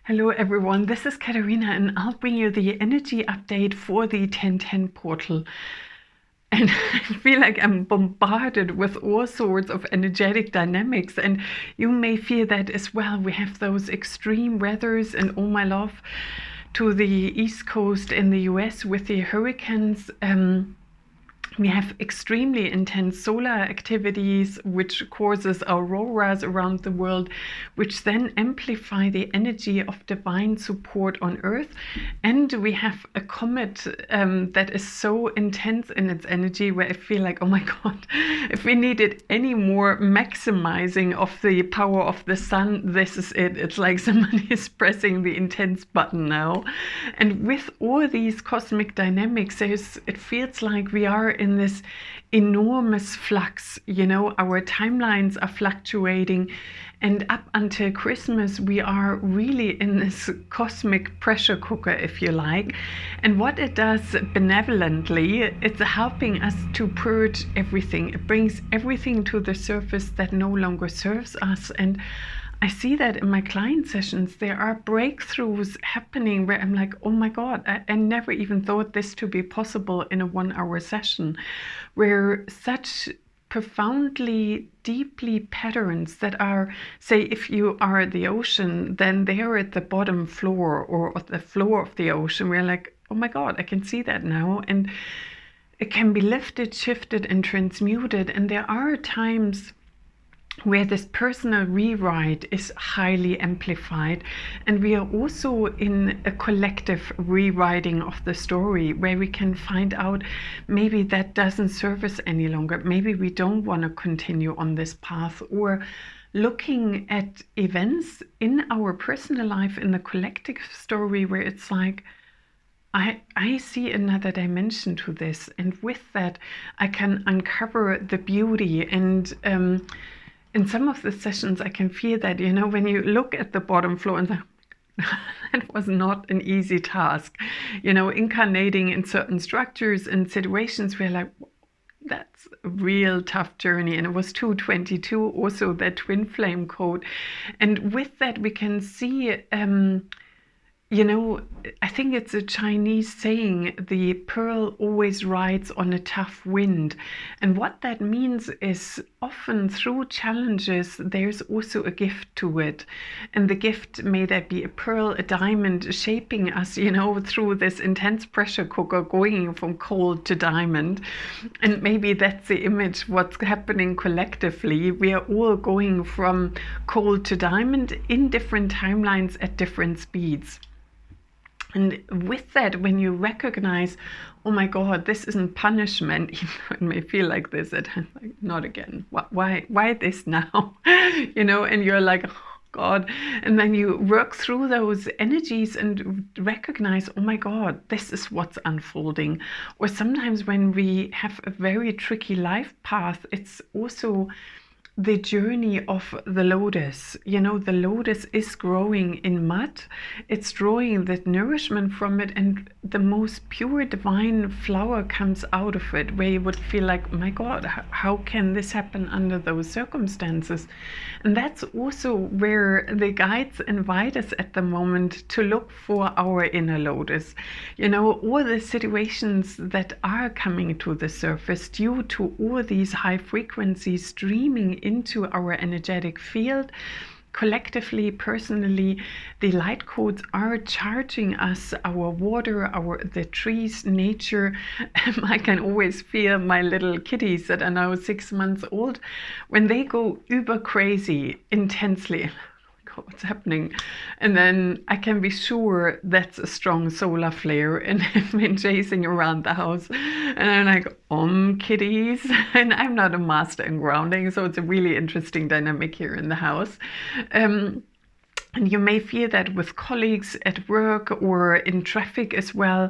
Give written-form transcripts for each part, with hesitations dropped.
Hello everyone, this is Katarina and I'll bring you the energy update for the 1010 portal. And I feel like I'm bombarded with all sorts of energetic dynamics, and you may feel that as well. We have those extreme weathers, and all my love to the East Coast in the US with the hurricanes. We have extremely intense solar activities, which causes auroras around the world, which then amplify the energy of divine support on Earth. And we have a comet that is so intense in its energy, where I feel like, oh my God, if we needed any more maximizing of the power of the sun, this is it. It's like somebody is pressing the intense button now. And with all these cosmic dynamics, it feels like we are in this enormous flux. Our timelines are fluctuating, and up until Christmas we are really in this cosmic pressure cooker, if you like. And what it does benevolently, it's helping us to purge everything. It brings everything to the surface that no longer serves us. And I see that in my client sessions. There are breakthroughs happening where I'm like, oh my God, I never even thought this to be possible in a 1-hour session, where such profoundly, deeply patterns that are, say, if you are the ocean, then they're at the bottom floor or at the floor of the ocean. We're like, oh my God, I can see that now. And it can be lifted, shifted, and transmuted. And there are times where this personal rewrite is highly amplified, and we are also in a collective rewriting of the story, where we can find out maybe that doesn't serve us any longer, maybe we don't want to continue on this path, or looking at events in our personal life in the collective story where it's like, I see another dimension to this, and with that I can uncover the beauty. And in some of the sessions, I can feel that, when you look at the bottom floor and that was not an easy task, incarnating in certain structures and situations where like, that's a real tough journey. And it was 222, also that twin flame code. And with that, we can see, I think it's a Chinese saying, the pearl always rides on a tough wind. And what that means is often through challenges, there's also a gift to it. And the gift, may that be a pearl, a diamond, shaping us, through this intense pressure cooker, going from cold to diamond. And maybe that's the image, what's happening collectively. We are all going from cold to diamond in different timelines at different speeds. And with that, when you recognize, oh my God, this isn't punishment, even though it may feel like this, like, not again. Why this now? And you're like, oh God. And then you work through those energies and recognize, oh my God, this is what's unfolding. Or sometimes when we have a very tricky life path, it's also the journey of the lotus. The lotus is growing in mud. It's drawing that nourishment from it, and the most pure divine flower comes out of it, where you would feel like, my God, how can this happen under those circumstances? And that's also where the guides invite us at the moment to look for our inner lotus. All the situations that are coming to the surface due to all these high frequencies streaming into our energetic field. Collectively, personally, the light codes are charging us, our water, the trees, nature. I can always feel my little kitties that are now 6 months old, when they go uber crazy intensely. What's happening? And then I can be sure that's a strong solar flare, and I've been chasing around the house, and I'm like, kitties. And I'm not a master in grounding, so it's a really interesting dynamic here in the house. And you may feel that with colleagues at work or in traffic as well,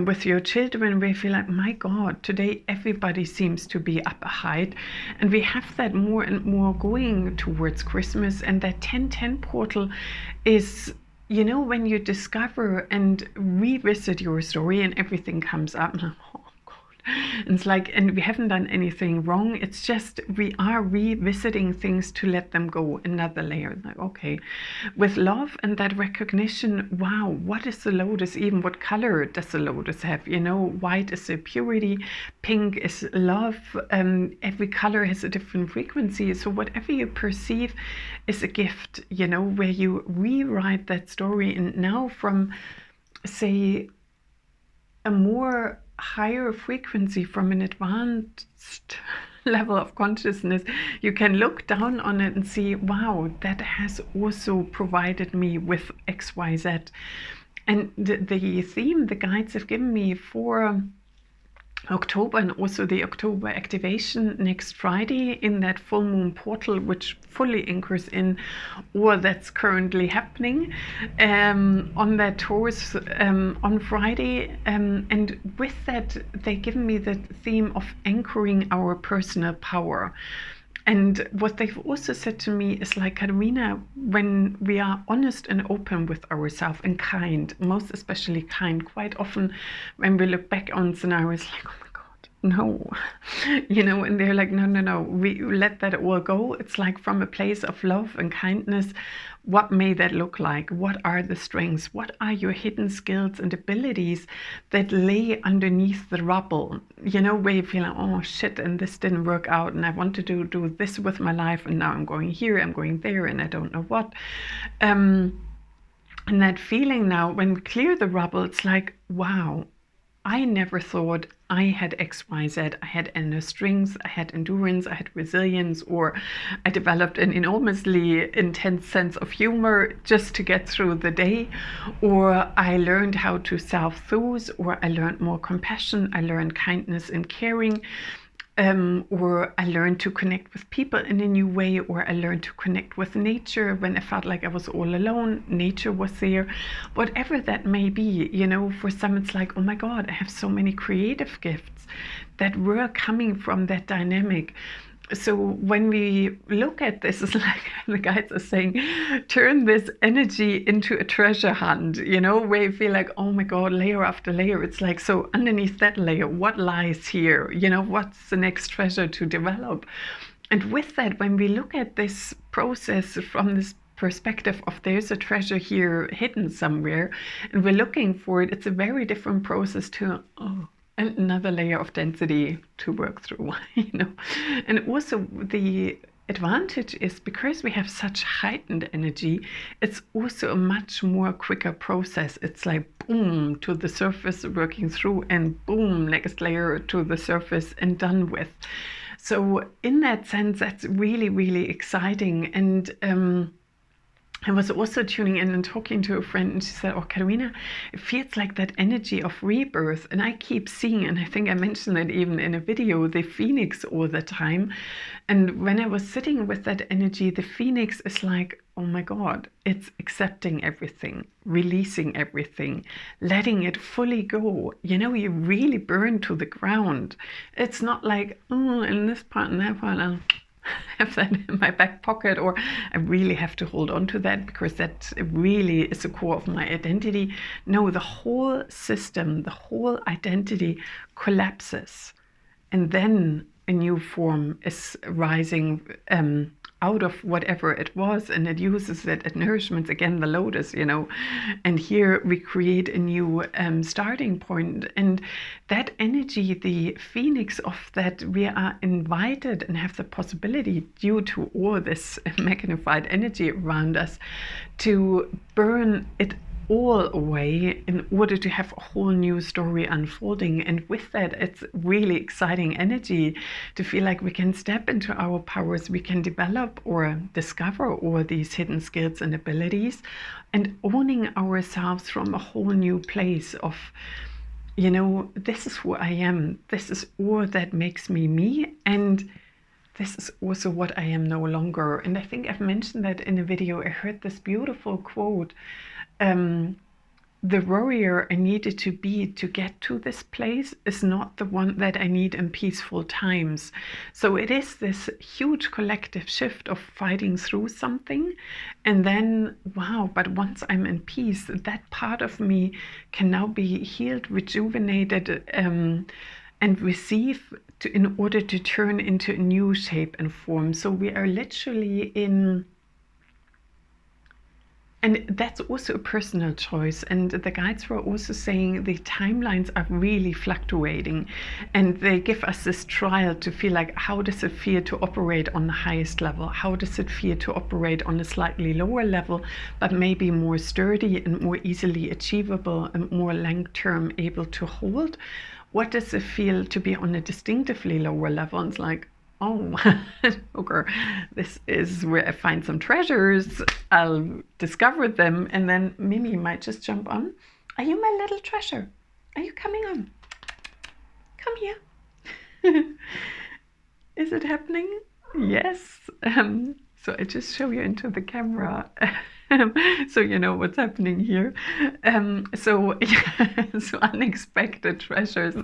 with your children, where you feel like, my God, today everybody seems to be up a height. And we have that more and more going towards Christmas. And that 1010 portal is, when you discover and revisit your story and everything comes up, oh God, And it's like, and we haven't done anything wrong. It's just we are revisiting things to let them go. Another layer. Like, okay, with love and that recognition, wow, what is the lotus? Even what color does the lotus have? You know, white is the purity, pink is love. Every color has a different frequency. So whatever you perceive is a gift, you know, where you rewrite that story. And now from, say, a more higher frequency, from an advanced level of consciousness, you can look down on it and see, wow, that has also provided me with XYZ. And the theme the guides have given me for October, and also the October activation next Friday in that full moon portal, which fully anchors in all that's currently happening on that Taurus on Friday. And with that, they've given me the theme of anchoring our personal power. And what they've also said to me is like, Katarina, when we are honest and open with ourselves and kind, most especially kind, quite often when we look back on scenarios like, oh my God, no, you know, and they're like, no, we let that all go. It's like from a place of love and kindness. What may that look like? What are the strengths? What are your hidden skills and abilities that lay underneath the rubble? You know, where you feel like, oh shit, and this didn't work out, and I wanted to do this with my life, and now I'm going here, I'm going there, and I don't know what. And that feeling now, when we clear the rubble, it's like, wow, I never thought I had XYZ. I had inner strengths, I had endurance, I had resilience, or I developed an enormously intense sense of humor just to get through the day, or I learned how to self-soothe, or I learned more compassion, I learned kindness and caring. Or I learned to connect with people in a new way, or I learned to connect with nature when I felt like I was all alone. Nature was there. Whatever that may be, you know, for some it's like, oh my God, I have so many creative gifts that were coming from that dynamic. So when we look at this, it's like the guides are saying, turn this energy into a treasure hunt, you know, where you feel like, oh my God, layer after layer. It's like, so underneath that layer, what lies here? You know, what's the next treasure to develop? And with that, when we look at this process from this perspective of there's a treasure here hidden somewhere, and we're looking for it, it's a very different process to, oh, another layer of density to work through, you know. And also the advantage is because we have such heightened energy, it's also a much more quicker process. It's like boom to the surface, working through, and boom, next layer to the surface and done with. So in that sense, that's really, really exciting. And I was also tuning in and talking to a friend, and she said, oh, Katarina, it feels like that energy of rebirth. And I keep seeing, and I think I mentioned it even in a video, the phoenix all the time. And when I was sitting with that energy, the phoenix is like, oh my God, it's accepting everything, releasing everything, letting it fully go. You know, you really burn to the ground. It's not like, oh, in this part and that part, I'll have that in my back pocket, or I really have to hold on to that because that really is the core of my identity. No, the whole system, the whole identity collapses, and then a new form is rising out of whatever it was, and it uses it as nourishment, again, the lotus, you know. And here we create a new starting point. And that energy, the phoenix of that, we are invited and have the possibility, due to all this magnified energy around us, to burn it all away in order to have a whole new story unfolding. And with that, it's really exciting energy to feel like we can step into our powers, we can develop or discover all these hidden skills and abilities, and owning ourselves from a whole new place of, you know, this is who I am, this is all that makes me me, and this is also what I am no longer. And I think I've mentioned that in a video. I heard this beautiful quote, the warrior I needed to be to get to this place is not the one that I need in peaceful times. So it is this huge collective shift of fighting through something, and then, wow, but once I'm in peace, that part of me can now be healed, rejuvenated, and receive in order to turn into a new shape and form. So we are literally in, and that's also a personal choice. And the guides were also saying the timelines are really fluctuating, and they give us this trial to feel like, how does it feel to operate on the highest level? How does it feel to operate on a slightly lower level, but maybe more sturdy and more easily achievable and more long-term able to hold? What does it feel to be on a distinctively lower level? And it's like, oh, okay, this is where I find some treasures. I'll discover them, and then Mimi might just jump on. Are you my little treasure? Are you coming on? Come here. Is it happening? Yes. So I just show you into the camera. So you know what's happening here. So unexpected treasures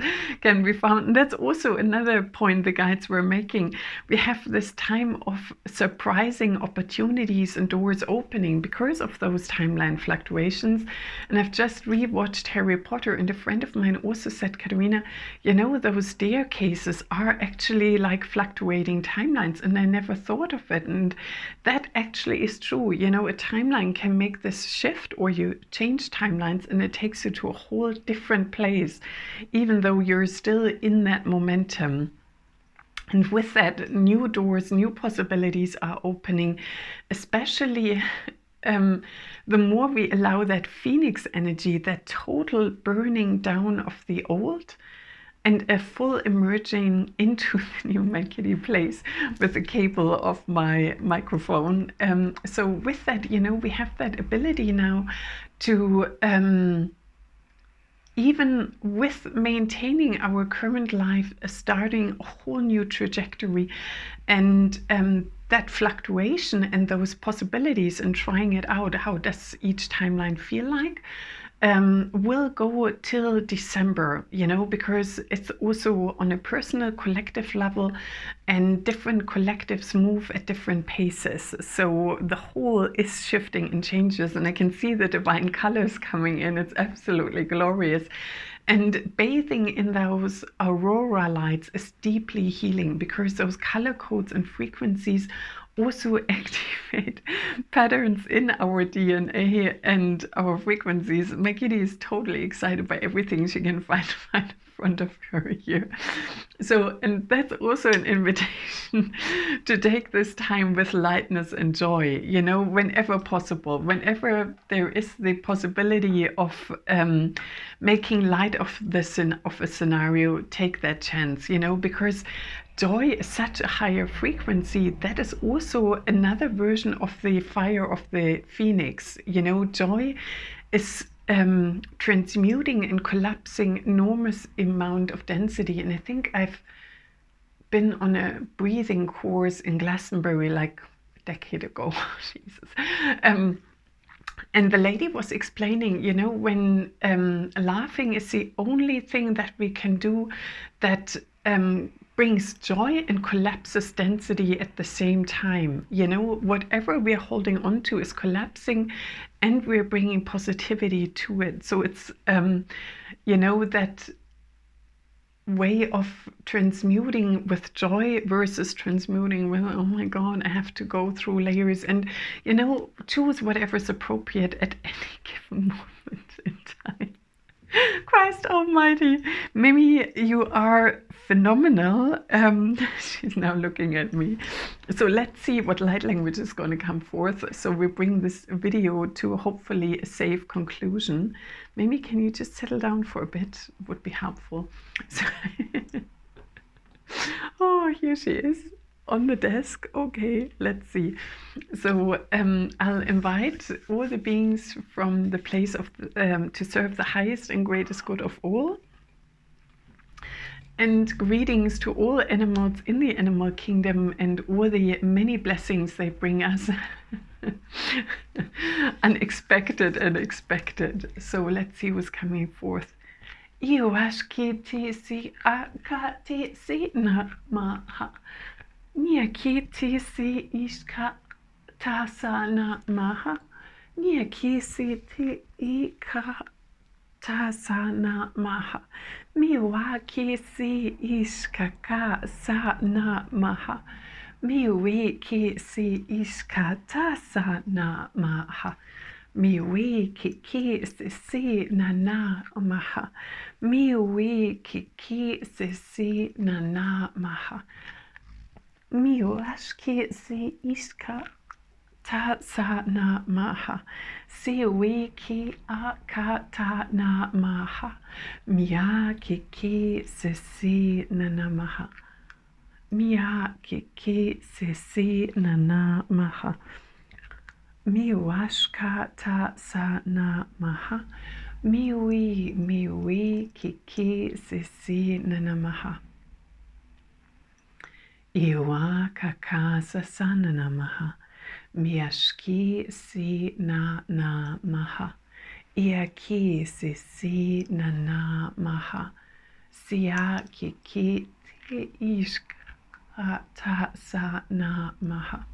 can be found. And that's also another point the guides were making. We have this time of surprising opportunities and doors opening because of those timeline fluctuations. And I've just rewatched Harry Potter, and a friend of mine also said, Katerina, you know, those staircases are actually like fluctuating timelines, and I never thought of it. And that actually is true. You know, a timeline can make this shift, or you change timelines and it takes you to a whole different place, even though you're still in that momentum. And with that, new doors, new possibilities are opening, especially the more we allow that phoenix energy, that total burning down of the old, and a full emerging into the new my kitty place with the cable of my microphone. So with that, you know, we have that ability now to even with maintaining our current life, starting a whole new trajectory, and that fluctuation and those possibilities and trying it out. How does each timeline feel like? Will go till December, you know, because it's also on a personal collective level, and different collectives move at different paces. So the whole is shifting and changes, and I can see the divine colors coming in. It's absolutely glorious. And bathing in those aurora lights is deeply healing, because those color codes and frequencies also activate patterns in our DNA and our frequencies. My kitty is totally excited by everything she can find in front of her here. So, and that's also an invitation to take this time with lightness and joy, you know, whenever possible, whenever there is the possibility of making light of a scenario, take that chance, you know, because joy is such a higher frequency. That is also another version of the fire of the phoenix. You know, joy is transmuting and collapsing enormous amount of density. And I think I've been on a breathing course in Glastonbury like a decade ago. Jesus. And the lady was explaining, you know, when laughing is the only thing that we can do that brings joy and collapses density at the same time. You know, whatever we're holding on to is collapsing, and we're bringing positivity to it. So it's, you know, that way of transmuting with joy versus transmuting with, oh my God, I have to go through layers. And, you know, choose whatever's appropriate at any given moment in time. Christ almighty. Mimi, you are phenomenal. She's now looking at me. So let's see what light language is going to come forth. So we bring this video to hopefully a safe conclusion. Mimi, can you just settle down for a bit? Would be helpful. So oh, here she is on the desk. Okay, let's see. So I'll invite all the beings from the place of to serve the highest and greatest good of all. And greetings to all animals in the animal kingdom, and all the many blessings they bring us. Unexpected and expected. So let's see what's coming forth. Iwashkiti akati si na maha. Niakiti si ishka tasana maha. Niakisi ti ika Tasana maha. Miwa kisi iskaka sana maha. Miwi kisi iska tasana maha. Miwi kiki sisi nana maha. Miwi kiki sisi nana maha. Miwaski si iska ta sa na maha. Si wiki a ka ta na maha. Mia kiki si nana maha. Mia kiki si nana maha. Miwashka ta sa na maha. Miwi kiki si nana maha. Iwa kaka sasana namaha. Miashki si na maha. Iaki si na maha. Sia kiki te ishka ta sa na maha.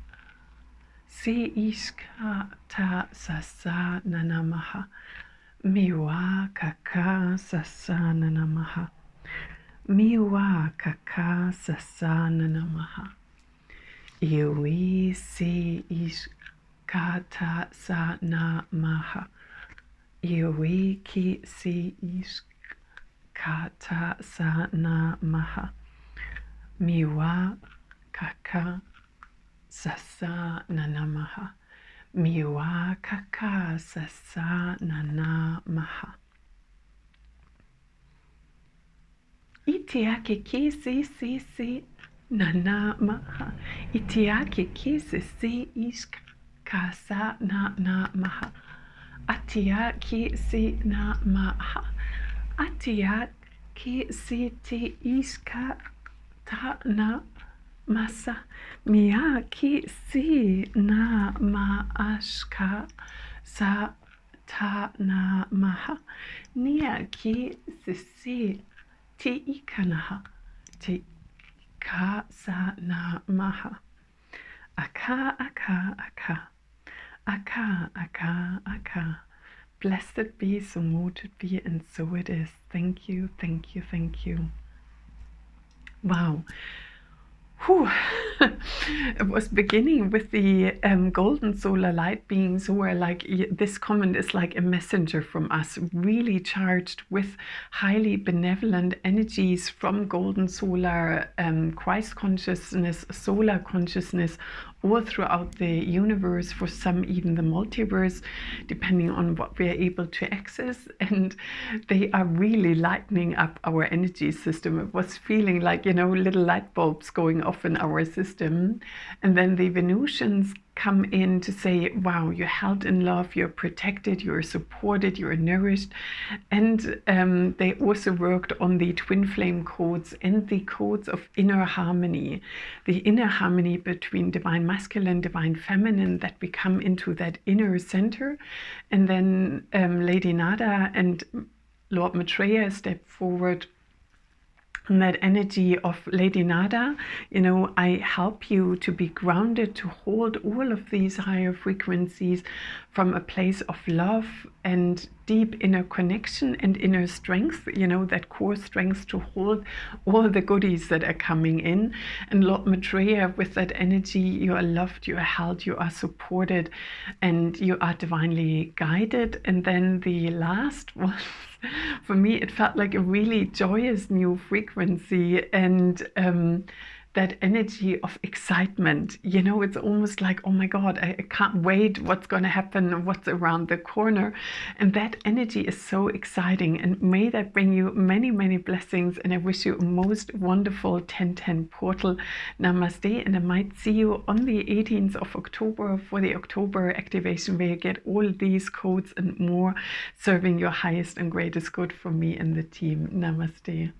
Si ishka ta sa na maha. Miwa kaka sasana namaha. Miwa kaka sasana namaha. Iwi si iskata sa na maha. Iwi ki si iskata sa na maha. Miwa kaka sasa namaha. Miwa kaka sasa namaha. Itiaki si nana maha. Itiaki si isk kasa na maha. Atiaki si na maha. Atiaki si ti iska ta na masa. Miyaki si na maashka sa ta na maha. Niaki si ti ikanaha. Ti ka sa na maha. Aka. Blessed be, so mote it be, and so it is. Thank you. Wow. Whew. It was beginning with the golden solar light beings who are like, this comment is like a messenger from us, really charged with highly benevolent energies from golden solar, Christ consciousness, solar consciousness, all throughout the universe, for some even the multiverse, depending on what we are able to access. And they are really lightening up our energy system. It was feeling like, little light bulbs going off in our system. And then the Venusians come in to say, wow, you're held in love, you're protected, you're supported, you're nourished. And they also worked on the twin flame codes and the codes of inner harmony, the inner harmony between divine masculine, divine feminine, that we come into that inner center. And then Lady Nada and Lord Maitreya step forward. And that energy of Lady Nada, I help you to be grounded, to hold all of these higher frequencies from a place of love and deep inner connection and inner strength, that core strength to hold all the goodies that are coming in. And Lord Maitreya, with that energy, you are loved, you are held, you are supported, and you are divinely guided. And then the last one, for me, it felt like a really joyous new frequency, and that energy of excitement. It's almost like, oh my God, I can't wait, what's going to happen, what's around the corner. And that energy is so exciting, and may that bring you many, many blessings. And I wish you a most wonderful 1010 portal. Namaste, and I might see you on the 18th of October for the October activation, where you get all these codes and more, serving your highest and greatest good for me and the team. Namaste.